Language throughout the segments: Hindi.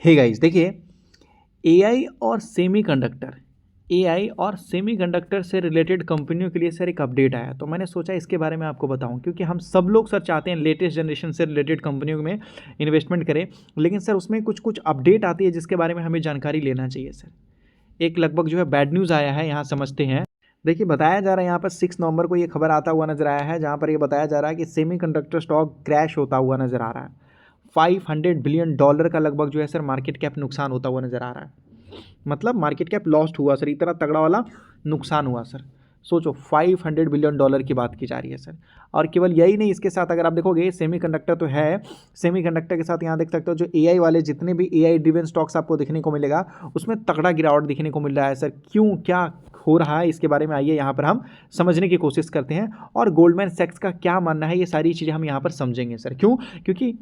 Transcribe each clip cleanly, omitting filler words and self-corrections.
हे गाइस, देखिए एआई और सेमीकंडक्टर से रिलेटेड कंपनियों के लिए सर एक अपडेट आया, तो मैंने सोचा इसके बारे में आपको बताऊं, क्योंकि हम सब लोग सर चाहते हैं लेटेस्ट जनरेशन से रिलेटेड कंपनियों में इन्वेस्टमेंट करें, लेकिन सर उसमें कुछ कुछ अपडेट आती है जिसके बारे में हमें जानकारी लेना चाहिए सर। एक लगभग जो है बैड न्यूज़ आया है, यहाँ समझते हैं। देखिए, बताया जा रहा है यहाँ पर 6 नवंबर को ये खबर आता हुआ नजर आया है, जहाँ पर ये बताया जा रहा है कि सेमीकंडक्टर स्टॉक क्रैश होता हुआ नजर आ रहा है। $500 बिलियन का लगभग जो है सर मार्केट कैप नुकसान होता हुआ नजर आ रहा है। मतलब मार्केट कैप लॉस्ट हुआ सर, इतना तगड़ा वाला नुकसान हुआ सर। सोचो, $500 बिलियन की बात की जा रही है सर। और केवल यही नहीं, इसके साथ अगर आप देखोगे सेमीकंडक्टर तो है, सेमीकंडक्टर के साथ यहाँ देख सकते हो जो एआई वाले जितने भी एआई ड्रिवन स्टॉक्स आपको देखने को मिलेगा, उसमें तगड़ा गिरावट दिखने को मिल रहा है सर। क्यों, क्या हो रहा है, इसके बारे में आइए यहाँ पर हम समझने की कोशिश करते हैं। और गोल्डमैन सैक्स का क्या मानना है, ये सारी चीज़ें हम यहाँ पर समझेंगे सर। क्यों? क्योंकि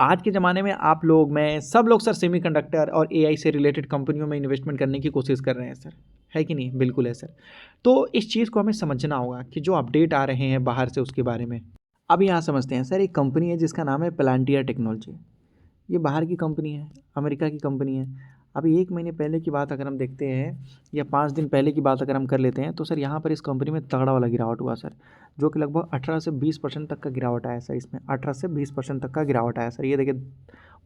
आज के ज़माने में आप लोग, मैं, सब लोग सर सेमीकंडक्टर और एआई से रिलेटेड कंपनियों में इन्वेस्टमेंट करने की कोशिश कर रहे हैं सर, है कि नहीं? बिल्कुल है सर। तो इस चीज़ को हमें समझना होगा कि जो अपडेट आ रहे हैं बाहर से, उसके बारे में। अब यहाँ समझते हैं सर। एक कंपनी है जिसका नाम है प्लांटियर टेक्नोलॉजी। ये बाहर की कंपनी है, अमेरिका की कंपनी है। अभी 1 महीने पहले की बात अगर हम देखते हैं, या 5 दिन पहले की बात अगर हम कर लेते हैं, तो सर यहाँ पर इस कंपनी में तगड़ा वाला गिरावट हुआ सर, जो कि लगभग 18 से 20% तक का गिरावट आया सर। इसमें 18 से 20% तक का गिरावट आया सर। ये देखिए,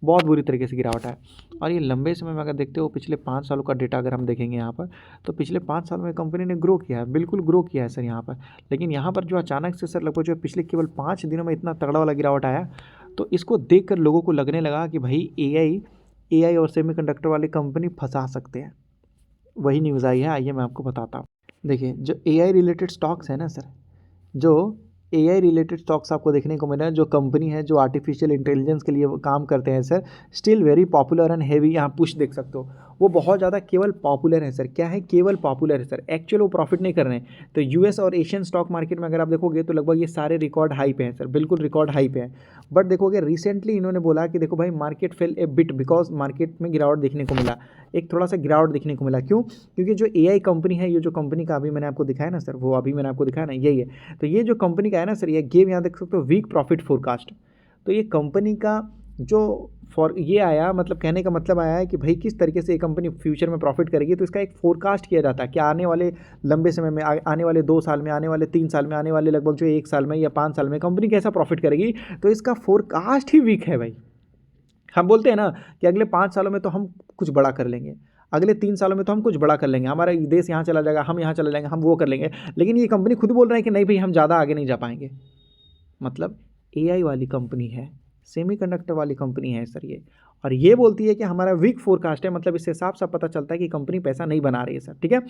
बहुत बुरी तरीके से गिरावट आया। और ये लंबे समय में अगर देखते हो, पिछले 5 सालों का डेटा अगर हम देखेंगे यहाँ पर, तो पिछले 5 सालों में कंपनी ने ग्रो किया है, बिल्कुल ग्रो किया है सर यहाँ पर। लेकिन यहाँ पर जो अचानक से सर लगभग जो पिछले केवल 5 दिनों में इतना तगड़ा वाला गिरावट आया, तो इसको देखकर लोगों को लगने लगा कि भाई एआई और सेमीकंडक्टर वाली कंपनी फंसा सकते हैं। वही न्यूज़ आई है, आइए मैं आपको बताता हूँ। देखिए, जो एआई रिलेटेड स्टॉक्स है ना सर, जो एआई रिलेटेड स्टॉक्स आपको देखने को मिला है, जो कंपनी है जो आर्टिफिशियल इंटेलिजेंस के लिए वो काम करते हैं sir, still very popular and heavy. यहाँ पुश देख सकते हो, वो बहुत ज़्यादा केवल पॉपुलर है सर। क्या है? केवल पॉपुलर है सर, एक्चुअल वो प्रॉफिट नहीं कर रहे हैं। तो यूएस और एशियन स्टॉक मार्केट में अगर आप देखोगे तो लगभग ये सारे रिकॉर्ड हाई पे हैं सर, बिल्कुल रिकॉर्ड हाई पे हैं। बट देखोगे रिसेंटली इन्होंने बोला कि देखो भाई, market fail A bit because market में गिरावट देखने को मिला, एक थोड़ा सा गिरावट देखने को मिला। क्यों? क्योंकि जो एआई कंपनी है, ये जो कंपनी का अभी मैंने आपको दिखाया ना सर, वो अभी मैंने आपको दिखाया ना, यही है। तो ये जो कंपनी का है ना सर, ये गेम यहाँ देख सकते हो, वीक प्रॉफिट फोरकास्ट। तो ये कंपनी का जो ये आया, मतलब कहने का मतलब आया है कि भाई किस तरीके से ये कंपनी फ्यूचर में प्रॉफिट करेगी, तो इसका एक फोरकास्ट किया जाता है कि आने वाले लंबे समय में, आने वाले 2 साल में, आने वाले 3 साल में, आने वाले लगभग जो 1 साल में या 5 साल में कंपनी कैसा प्रॉफिट करेगी। तो इसका फोरकास्ट ही वीक है भाई। हम बोलते हैं ना कि अगले 5 सालों में तो हम कुछ बड़ा कर लेंगे, अगले 3 सालों में तो हम कुछ बड़ा कर लेंगे, हमारा देश यहाँ चला जाएगा, हम यहाँ चला जाएंगे, हम वो कर लेंगे। लेकिन ये कंपनी खुद बोल रहे हैं कि नहीं भाई, हम ज़्यादा आगे नहीं जा पाएंगे। मतलब एआई वाली कंपनी है, सेमीकंडक्टर वाली कंपनी है सर ये, और ये बोलती है कि हमारा वीक फोरकास्ट है। मतलब इससे साफ साफ पता चलता है कि कंपनी पैसा नहीं बना रही है सर। ठीक है,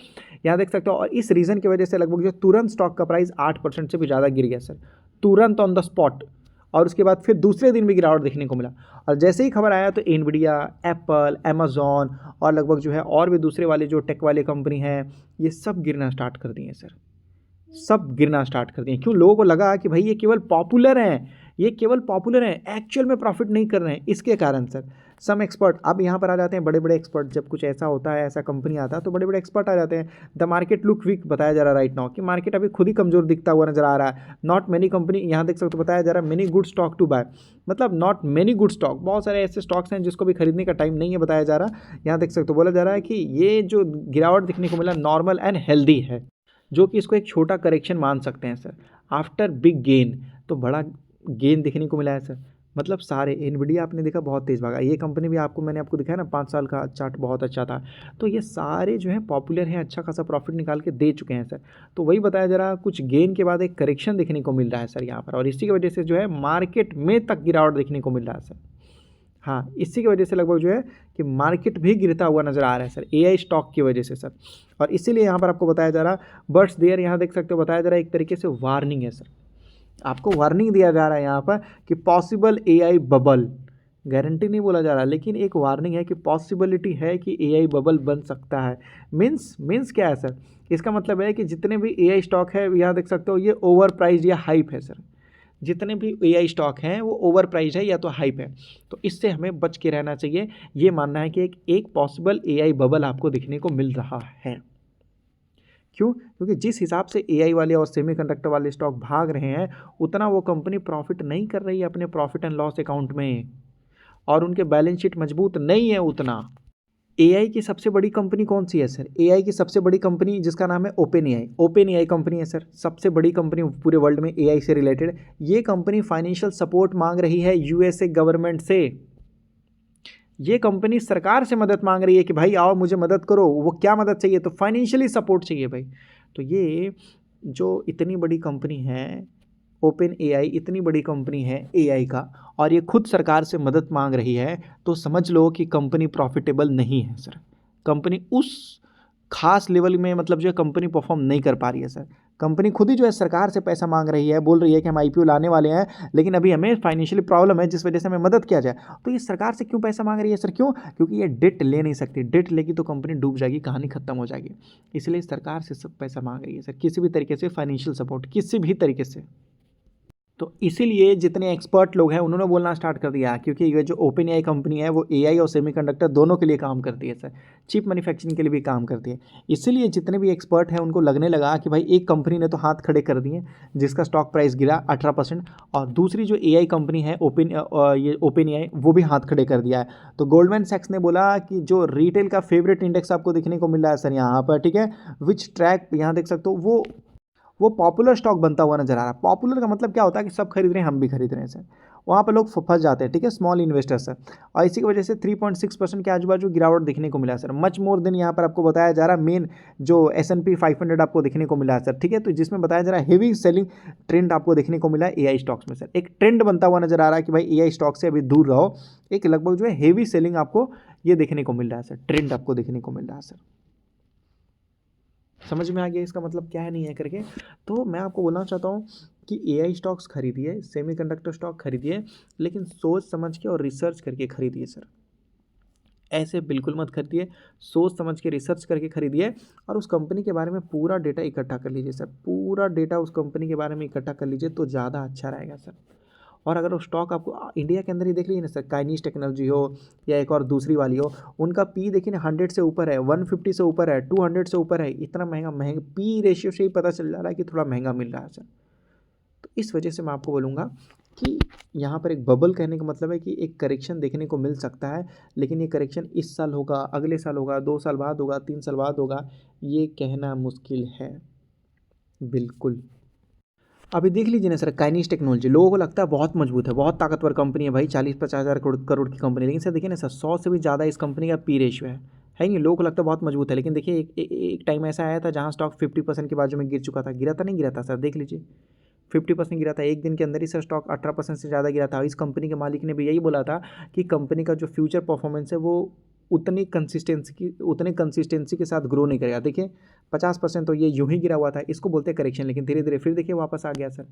यहाँ देख सकते हो। और इस रीज़न की वजह से लगभग जो तुरंत स्टॉक का प्राइस 8% से भी ज़्यादा गिर गया सर, तुरंत ऑन द स्पॉट। और उसके बाद फिर दूसरे दिन भी गिरावट देखने को मिला। और जैसे ही खबर आया तो एनवीडिया, एप्पल, अमेजॉन और लगभग जो है और भी दूसरे वाले जो टेक वाले कंपनी हैं, ये सब गिरना स्टार्ट कर दिए सर, सब गिरना स्टार्ट कर दिए। क्यों? लोगों को लगा कि भाई ये केवल पॉपुलर हैं, ये केवल पॉपुलर हैं, एक्चुअल में प्रॉफिट नहीं कर रहे हैं, इसके कारण सर। सम एक्सपर्ट, अब यहाँ पर आ जाते हैं बड़े बड़े एक्सपर्ट। जब कुछ ऐसा होता है, ऐसा कंपनी आता है, तो बड़े बड़े एक्सपर्ट आ जाते हैं। द मार्केट लुक वीक बताया जा रहा है राइट नाउ, कि मार्केट अभी खुद ही कमजोर दिखता हुआ नजर आ रहा है। नॉट मेनी कंपनी, यहाँ देख सकते हो बताया जा रहा है, many good stock to buy. मतलब नॉट मेनी गुड स्टॉक, बहुत सारे ऐसे स्टॉक्स हैं जिसको भी खरीदने का टाइम नहीं है बताया जा रहा। यहाँ देख सकते हो बोला जा रहा है कि ये जो गिरावट दिखने को मिला नॉर्मल एंड हेल्दी है, जो कि इसको एक छोटा करेक्शन मान सकते हैं सर। आफ्टर बिग गेन, तो बड़ा गेन देखने को मिला है सर। मतलब सारे, एनवीडिया आपने देखा बहुत तेज़ भागा, ये कंपनी भी मैंने आपको दिखाया ना, 5 साल का चार्ट बहुत अच्छा था। तो ये सारे जो है पॉपुलर हैं, अच्छा खासा प्रॉफिट निकाल के दे चुके हैं सर। तो वही बताया जा रहा, कुछ गेन के बाद एक करेक्शन देखने को मिल रहा है सर यहाँ पर, और इसी की वजह से जो है मार्केट में तक गिरावट देखने को मिल रहा है सर। हाँ, इसी की वजह से लगभग जो है कि मार्केट भी गिरता हुआ नजर आ रहा है सर, एआई स्टॉक की वजह से सर। और इसीलिए यहाँ पर आपको बताया जा रहा, बट्स देयर, यहाँ देख सकते हो बताया जा रहा है, एक तरीके से वार्निंग है सर। आपको वार्निंग दिया जा रहा है यहाँ पर कि पॉसिबल एआई बबल, गारंटी नहीं बोला जा रहा, लेकिन एक वार्निंग है कि पॉसिबिलिटी है कि एआई बबल बन सकता है। मीन्स क्या है सर? इसका मतलब है कि जितने भी एआई स्टॉक है, यहाँ देख सकते हो, ये ओवर प्राइस या हाइप है सर। जितने भी एआई स्टॉक हैं वो ओवर प्राइस है या तो हाइप है। तो इससे हमें बच के रहना चाहिए। ये मानना है कि एक पॉसिबल एआई बबल आपको दिखने को मिल रहा है। क्यों? क्योंकि जिस हिसाब से एआई वाले और सेमीकंडक्टर वाले स्टॉक भाग रहे हैं, उतना वो कंपनी प्रॉफिट नहीं कर रही है अपने प्रॉफिट एंड लॉस अकाउंट में। और उनके बैलेंस शीट मजबूत नहीं है उतना। एआई की सबसे बड़ी कंपनी कौन सी है सर? एआई की सबसे बड़ी कंपनी जिसका नाम है open AI. Open AI company है सर, सबसे बड़ी कंपनी पूरे वर्ल्ड में एआई से रिलेटेड। ये कंपनी फाइनेंशियल सपोर्ट मांग रही है यूएसए गवर्नमेंट से। ये कंपनी सरकार से मदद मांग रही है कि भाई आओ मुझे मदद करो। वो क्या मदद चाहिए? तो फाइनेंशियली सपोर्ट चाहिए भाई। तो ये जो इतनी बड़ी कंपनी है ओपन एआई, इतनी बड़ी कंपनी है एआई का, और ये खुद सरकार से मदद मांग रही है, तो समझ लो कि कंपनी प्रॉफिटेबल नहीं है सर। कंपनी उस खास लेवल में मतलब जो है कंपनी परफॉर्म नहीं कर पा रही है सर। कंपनी खुद ही जो है सरकार से पैसा मांग रही है, बोल रही है कि हम आईपीओ लाने वाले हैं, लेकिन अभी हमें फाइनेंशियली प्रॉब्लम है जिस वजह से हमें मदद किया जाए। तो ये सरकार से क्यों पैसा मांग रही है सर? क्यों? क्योंकि ये डेट ले नहीं सकती। डेट लेगी तो कंपनी डूब जाएगी, कहानी खत्म हो जाएगी। इसलिए सरकार से सब पैसा मांग रही है सर, किसी भी तरीके से फाइनेंशियल सपोर्ट, किसी भी तरीके से। तो इसीलिए जितने एक्सपर्ट लोग हैं उन्होंने बोलना स्टार्ट कर दिया, क्योंकि ये जो ओपन एआई कंपनी है वो एआई और सेमीकंडक्टर दोनों के लिए काम करती है सर, चिप मैन्युफैक्चरिंग के लिए भी काम करती है। इसीलिए जितने भी एक्सपर्ट हैं उनको लगने लगा कि भाई एक कंपनी ने तो हाथ खड़े कर दिए जिसका स्टॉक प्राइस गिरा 18%, और दूसरी जो एआई कंपनी है ओपन एआई वो भी हाथ खड़े कर दिया है। तो गोल्डमैन सैक्स ने बोला कि जो रिटेल का फेवरेट इंडेक्स आपको देखने को मिल रहा है सर यहाँ पर, ठीक है, विच ट्रैक यहाँ देख सकते हो, वो पॉपुलर स्टॉक बनता हुआ नजर आ रहा है। पॉपुलर का मतलब क्या होता है कि सब खरीद रहे हैं, हम भी खरीद रहे हैं सर। वहाँ पर लोग फंस जाते हैं, ठीक है, स्मॉल इन्वेस्टर्स सर। और इसी की वजह से 3.6% के आजू बाजू गिरावट देखने को मिला है सर। मच मोर देन यहाँ पर आपको बताया जा रहा है मेन जो S&P 500 आपको देखने को मिला है सर, ठीक है। तो जिसमें बताया जा रहा है हेवी सेलिंग ट्रेंड आपको देखने को मिला है एआई स्टॉक्स में सर। एक ट्रेंड बनता हुआ नजर आ रहा है कि भाई एआई स्टॉक से अभी दूर रहो। एक लगभग जो है हेवी सेलिंग आपको ये देखने को मिल रहा है सर, ट्रेंड आपको देखने को मिल रहा है सर। समझ में आ गया इसका मतलब क्या है नहीं है करके। तो मैं आपको बोलना चाहता हूँ कि एआई स्टॉक्स खरीदिए, सेमीकंडक्टर स्टॉक खरीदिए, लेकिन सोच समझ के और रिसर्च करके खरीदिए सर। ऐसे बिल्कुल मत खरीदिए, सोच समझ के रिसर्च करके खरीदिए, और उस कंपनी के बारे में पूरा डेटा इकट्ठा कर लीजिए सर। पूरा डेटा उस कंपनी के बारे में इकट्ठा कर लीजिए तो ज़्यादा अच्छा रहेगा सर। और अगर वो स्टॉक आपको इंडिया के अंदर ही देख लीजिए ना सर, काइनीज टेक्नोलॉजी हो या एक और दूसरी वाली हो, उनका पी देखिए ना 100 से ऊपर है, 150 से ऊपर है, 200 से ऊपर है। इतना महंगा महंगा पी रेशियो से ही पता चल जा रहा है कि थोड़ा महंगा मिल रहा है सर। तो इस वजह से मैं आपको बोलूँगा कि यहाँ पर एक बबल कहने का मतलब है कि एक करेक्शन देखने को मिल सकता है, लेकिन ये करेक्शन इस साल होगा, अगले साल होगा, 2 साल बाद होगा, 3 साल बाद होगा, ये कहना मुश्किल है बिल्कुल। अभी देख लीजिए ना सर, काइनीज टेक्नोलॉजी लोगों को लगता है बहुत मजबूत है, बहुत ताकतवर कंपनी है भाई, 40-50 हज़ार करोड़ की कंपनी, लेकिन सर देखिए ना सर 100 से भी ज़्यादा इस कंपनी का पी रेशियो है नहीं। लोगों को लगता है बहुत मजबूत है, लेकिन देखिए एक टाइम ऐसा आया था जहाँ स्टॉक 50% के बाजू में गिर चुका था। गिरा था नहीं गिरा था सर? देख लीजिए 50% गिरा था एक दिन के अंदर ही सर। स्टॉक 18% से ज़्यादा गिरा था। इस कंपनी के मालिक ने भी यही बोला था कि कंपनी का जो फ्यूचर परफॉर्मेंस है वो उतनी कंसिस्टेंसी के साथ ग्रो नहीं करेगा। देखिए 50% तो ये यूं ही गिरा हुआ था, इसको बोलते हैं करेक्शन, लेकिन धीरे धीरे फिर देखिए वापस आ गया सर,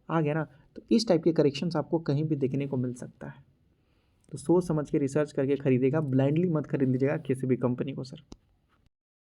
आ गया ना। तो इस टाइप के करेक्शंस आपको कहीं भी देखने को मिल सकता है। तो सोच समझ के रिसर्च करके खरीदेगा, ब्लाइंडली मत खरीद लीजिएगा किसी भी कंपनी को सर।